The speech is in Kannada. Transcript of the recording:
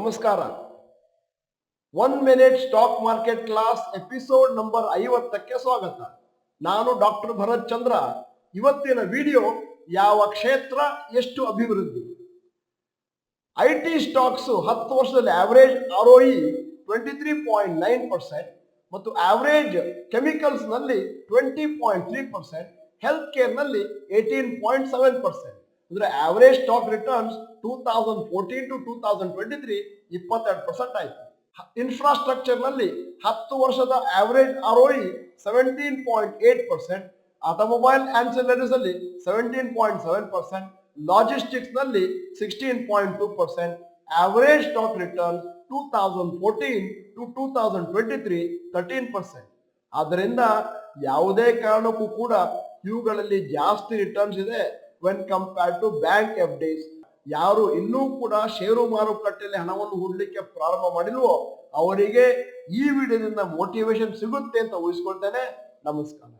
ನಮಸ್ಕಾರ. 1 minute stock market class episode number 50ಕ್ಕೆ ಸ್ವಾಗತ. ನಾನು ಡಾಕ್ಟರ್ ಭರತ್ ಚಂದ್ರ. ಇವತ್ತಿನ ವಿಡಿಯೋ ಯಾವ ಕ್ಷೇತ್ರ ಎಷ್ಟು ಅಭಿವೃದ್ಧಿ. IT ಸ್ಟಾಕ್ಸ್ 10 ವರ್ಷದಲ್ಲಿ ಆವರೇಜ್ ROE 23.9% ಮತ್ತು ಆವರೇಜ್ ಕೆಮಿಕಲ್ಸ್ ನಲ್ಲಿ 20.3%, ಹೆಲ್ತ್ ಕೇರ್ ನಲ್ಲಿ 18.7%. ಅಂದ್ರೆ ಆವರೇಜ್ ಸ್ಟಾಕ್ ರಿಟರ್ನ್ಸ್ 2014 to 2023 22% ಆಯಿತು. ಇನ್ಫ್ರಾಸ್ಟ್ರಕ್ಚರ್ ನಲ್ಲಿ 10 ವರ್ಷದ ಆವರೇಜ್ ROE 17.8%, ಆಟೋಮೊಬೈಲ್ ಆನ್ಸಿಲರೀಸ್ ಅಲ್ಲಿ 17.7%, ಲಾಜಿಸ್ಟಿಕ್ಸ್ ನಲ್ಲಿ 16.2%, ಆವರೇಜ್ ಸ್ಟಾಕ್ ರಿಟರ್ನ್ 2014 to 2023 13%. ಆದ್ದರಿಂದ ಯಾವುದೇ ಕಾರಣಕ್ಕೂ ಕೂಡ ಇವುಗಳಲ್ಲಿ ಜಾಸ್ತಿ ರಿಟರ್ನ್ಸ್ ಇದೆ when compared to bank FDs. ಯಾರು ಇನ್ನೂ ಕೂಡ ಷೇರು ಮಾರುಕಟ್ಟೆಯಲ್ಲಿ ಹಣವನ್ನು ಹೂಡಲಿಕ್ಕೆ ಪ್ರಾರಂಭ ಮಾಡಿಲ್ವೋ ಅವರಿಗೆ ಈ ವಿಡಿಯೋದಿಂದ ಮೋಟಿವೇಶನ್ ಸಿಗುತ್ತೆ ಅಂತ ಊಹಿಸ್ಕೊಳ್ತೇನೆ. ನಮಸ್ಕಾರ.